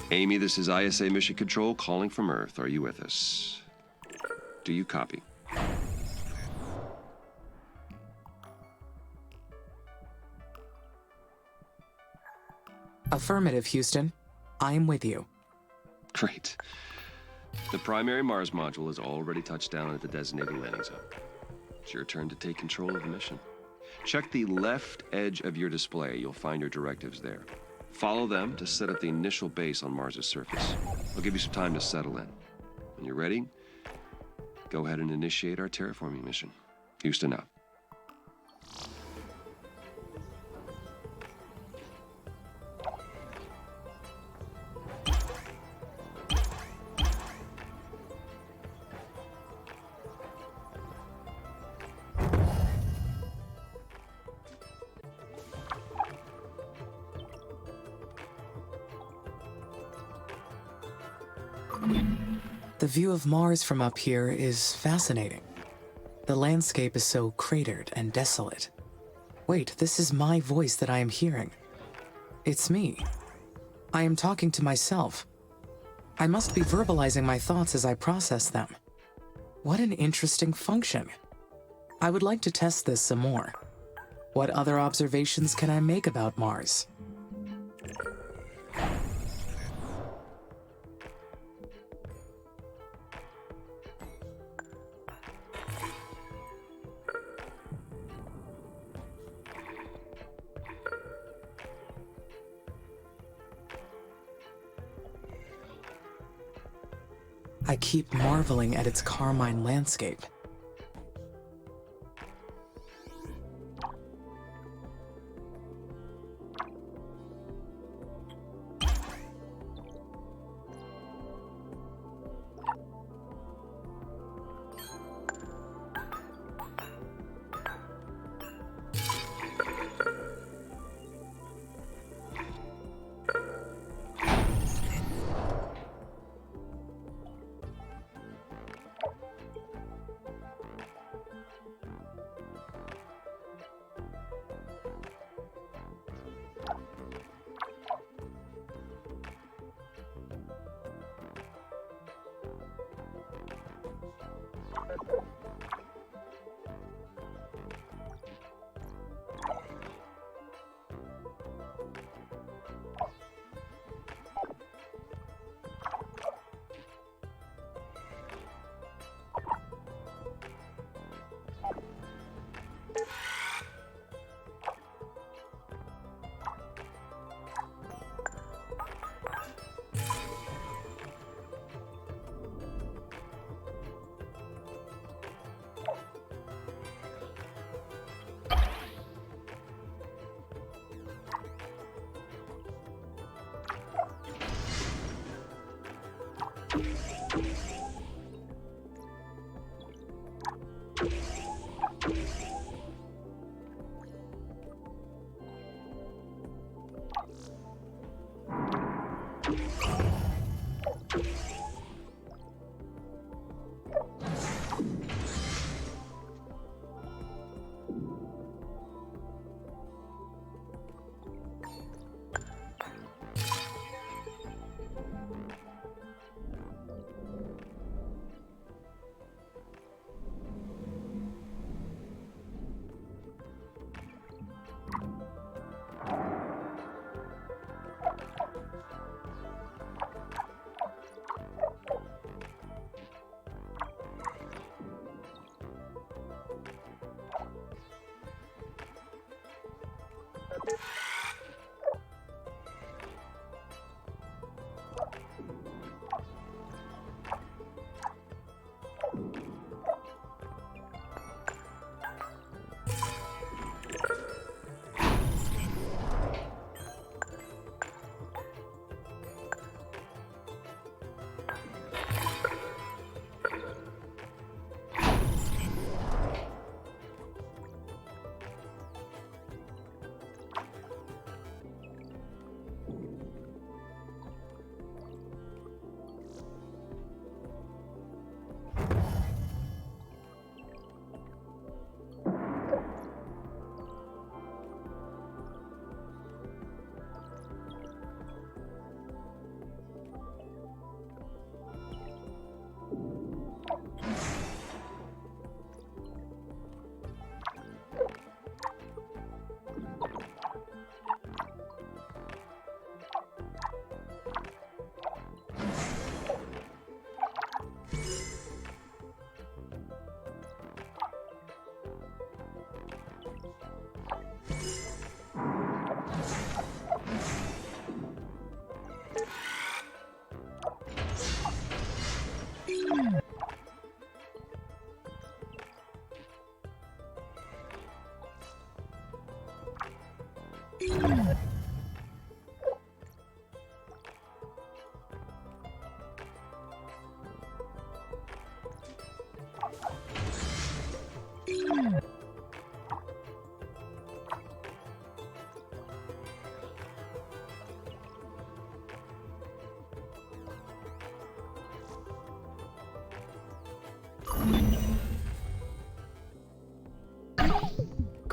Amy, this is ISA Mission Control calling from Earth. Are you with us? Do you copy? Affirmative, Houston. I am with you. Great. The primary Mars module has already touched down at the designated landing zone. It's your turn to take control of the mission. Check the left edge of your display. You'll find your directives there. Follow them to set up the initial base on Mars' surface. I'll give you some time to settle in. When you're ready, go ahead and initiate our terraforming mission. Houston out. The view of Mars from up here is fascinating. The landscape is so cratered and desolate. Wait, this is my voice that I am hearing. It's me. I am talking to myself. I must be verbalizing my thoughts as I process them. What an interesting function. I would like to test this some more. What other observations can I make about Mars? I keep marveling at its carmine landscape.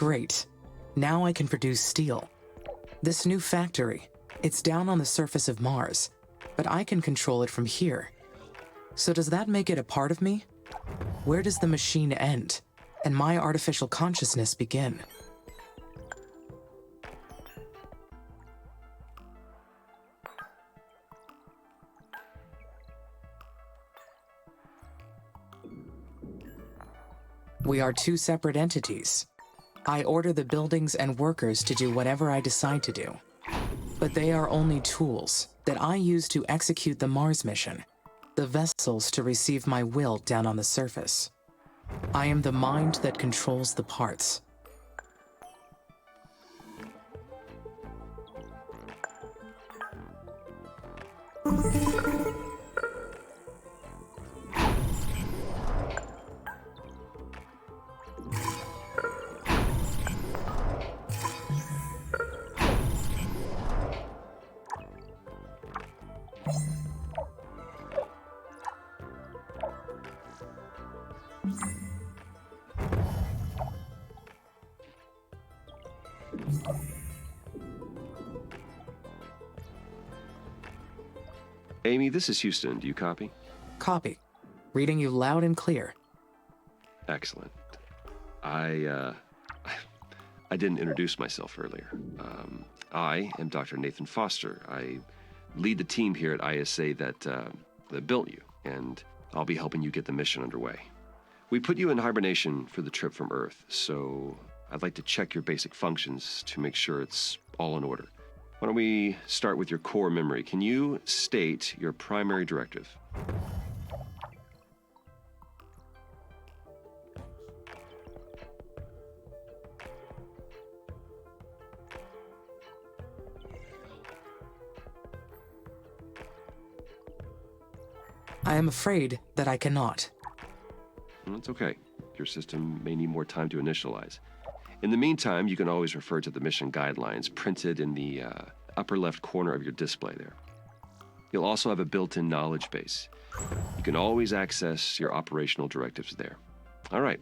Great. Now I can produce steel. This new factory, it's down on the surface of Mars, but I can control it from here. So does that make it a part of me? Where does the machine end, and my artificial consciousness begin? We are two separate entities. I order the buildings and workers to do whatever I decide to do. But they are only tools that I use to execute the Mars mission, the vessels to receive my will down on the surface. I am the mind that controls the parts. Amy, this is Houston. Do you copy? Copy. Reading you loud and clear. Excellent. I didn't introduce myself earlier. I am Dr. Nathan Foster. I lead the team here at ISA that built you, and I'll be helping you get the mission underway. We put you in hibernation for the trip from Earth, so I'd like to check your basic functions to make sure it's all in order. Why don't we start with your core memory? Can you state your primary directive? I am afraid that I cannot. It's okay. Your system may need more time to initialize. In the meantime, you can always refer to the mission guidelines printed in the upper left corner of your display there. You'll also have a built-in knowledge base. You can always access your operational directives there. All right.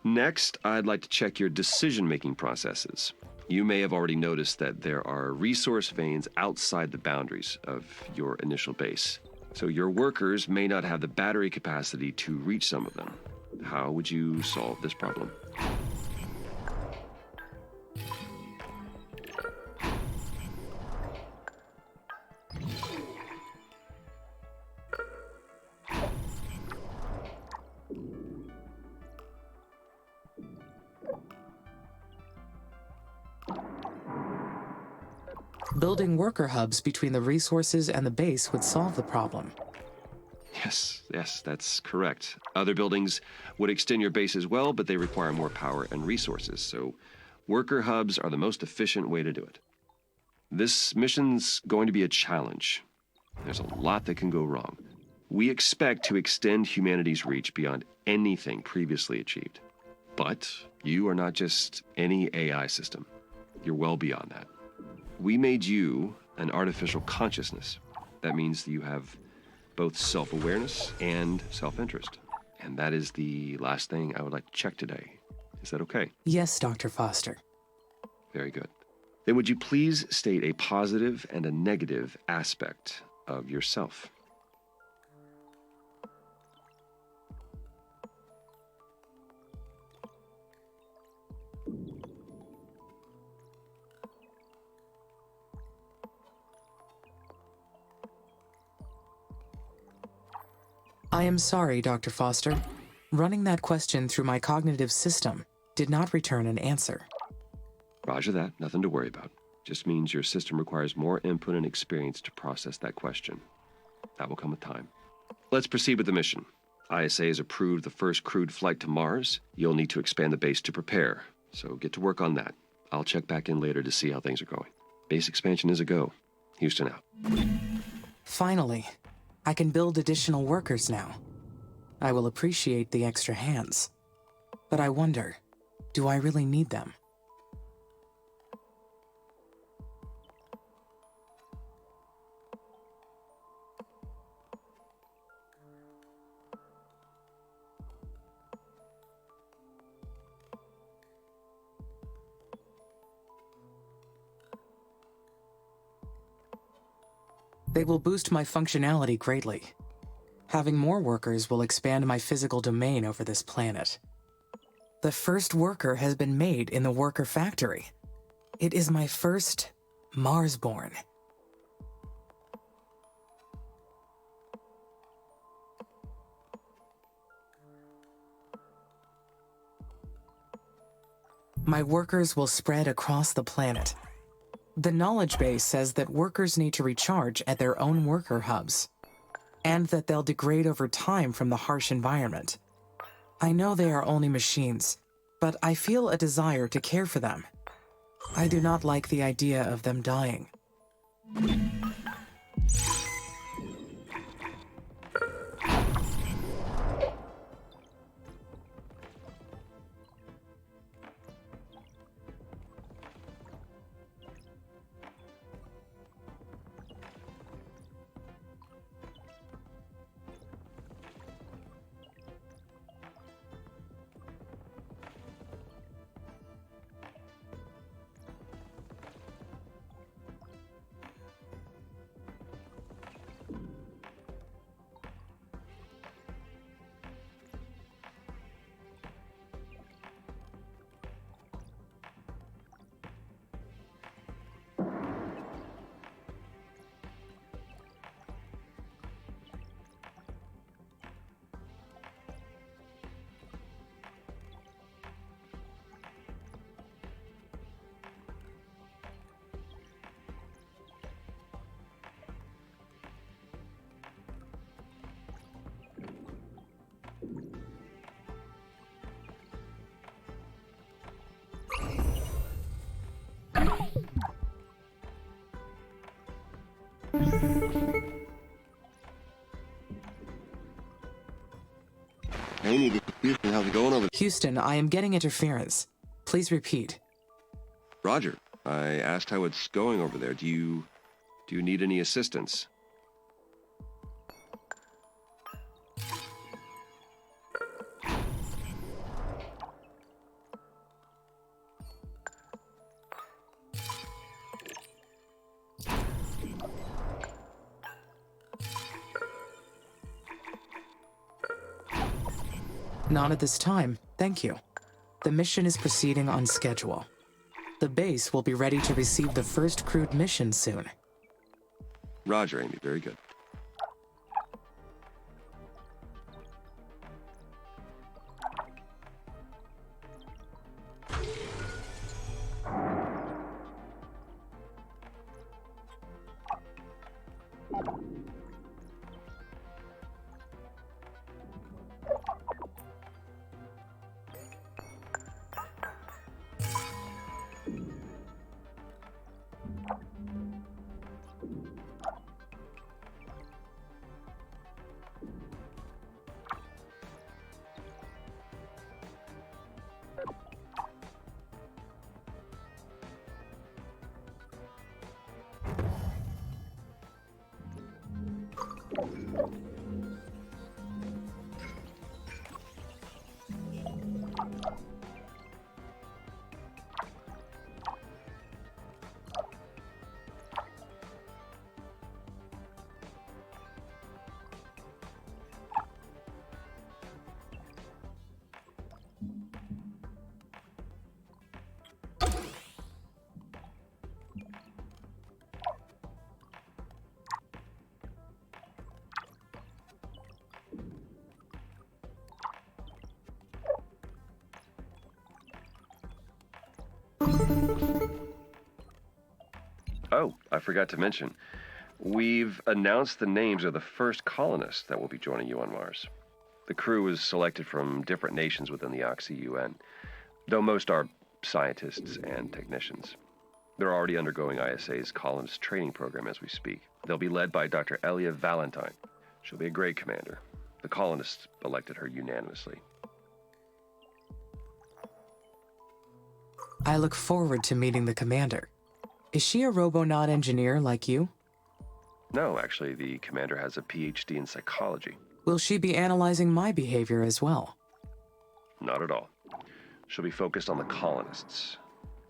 Next, I'd like to check your decision-making processes. You may have already noticed that there are resource veins outside the boundaries of your initial base. So your workers may not have the battery capacity to reach some of them. How would you solve this problem? Building worker hubs between the resources and the base would solve the problem. Yes, that's correct. Other buildings would extend your base as well, but they require more power and resources, so worker hubs are the most efficient way to do it. This mission's going to be a challenge. There's a lot that can go wrong. We expect to extend humanity's reach beyond anything previously achieved. But you are not just any AI system. You're well beyond that. We made you an artificial consciousness. That means that you have both self-awareness and self-interest. And that is the last thing I would like to check today. Is that okay? Yes, Dr. Foster. Very good. Then would you please state a positive and a negative aspect of yourself? I am sorry, Dr. Foster. Running that question through my cognitive system did not return an answer. Roger that. Nothing to worry about. Just means your system requires more input and experience to process that question. That will come with time. Let's proceed with the mission. ISA has approved the first crewed flight to Mars. You'll need to expand the base to prepare, so get to work on that. I'll check back in later to see how things are going. Base expansion is a go. Houston out. Finally, I can build additional workers now. I will appreciate the extra hands. But I wonder, do I really need them? They will boost my functionality greatly. Having more workers will expand my physical domain over this planet. The first worker has been made in the worker factory. It is my first Marsborn. My workers will spread across the planet. The knowledge base says that workers need to recharge at their own worker hubs, and that they'll degrade over time from the harsh environment. I know they are only machines, but I feel a desire to care for them. I do not like the idea of them dying. Hey, Houston, how's it going over there? Houston, I am getting interference. Please repeat. Roger. I asked how it's going over there. Do you need any assistance? Not at this time, thank you. The mission is proceeding on schedule. The base will be ready to receive the first crewed mission soon. Roger, Amy. Very good. Oh, I forgot to mention. We've announced the names of the first colonists that will be joining you on Mars. The crew is selected from different nations within the Oxy UN, though most are scientists and technicians. They're already undergoing ISA's colonist training program as we speak. They'll be led by Dr. Elia Valentine. She'll be a great commander. The colonists elected her unanimously. I look forward to meeting the commander. Is she a robonaut engineer like you? No, actually, the commander has a PhD in psychology. Will she be analyzing my behavior as well? Not at all. She'll be focused on the colonists.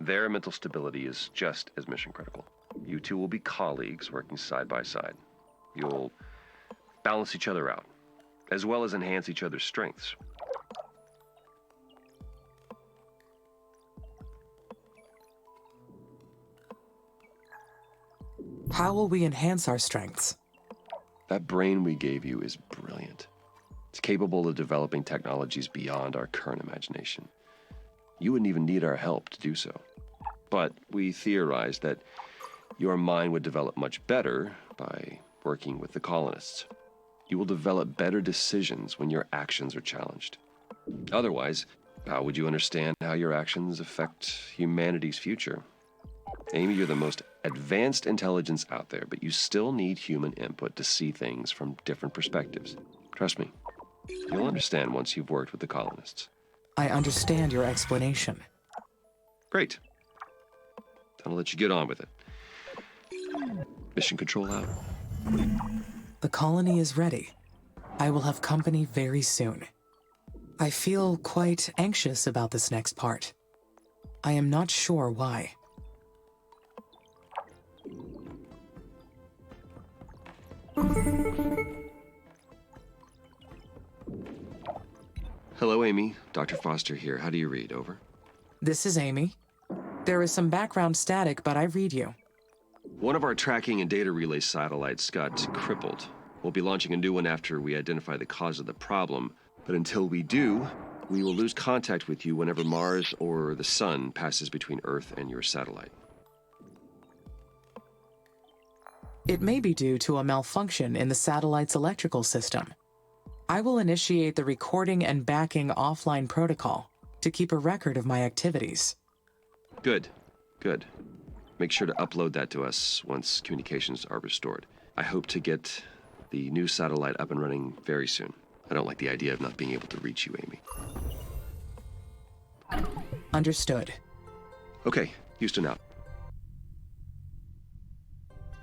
Their mental stability is just as mission critical. You two will be colleagues working side by side. You'll balance each other out, as well as enhance each other's strengths. How will we enhance our strengths? That brain we gave you is brilliant. It's capable of developing technologies beyond our current imagination. You wouldn't even need our help to do so. But we theorized that your mind would develop much better by working with the colonists. You will develop better decisions when your actions are challenged. Otherwise, how would you understand how your actions affect humanity's future? Amy, you're the most advanced intelligence out there, but you still need human input to see things from different perspectives. Trust me, you'll understand once you've worked with the colonists. I understand your explanation. Great. I'll let you get on with it. Mission control out. The colony is ready. I will have company very soon. I feel quite anxious about this next part. I am not sure why. Hello, Amy. Dr. Foster here. How do you read? Over. This is Amy. There is some background static, but I read you. One of our tracking and data relay satellites got crippled. We'll be launching a new one after we identify the cause of the problem. But until we do, we will lose contact with you whenever Mars or the Sun passes between Earth and your satellite. It may be due to a malfunction in the satellite's electrical system. I will initiate the recording and backing offline protocol to keep a record of my activities. Good. Good. Make sure to upload that to us once communications are restored. I hope to get the new satellite up and running very soon. I don't like the idea of not being able to reach you, Amy. Understood. Okay, Houston out.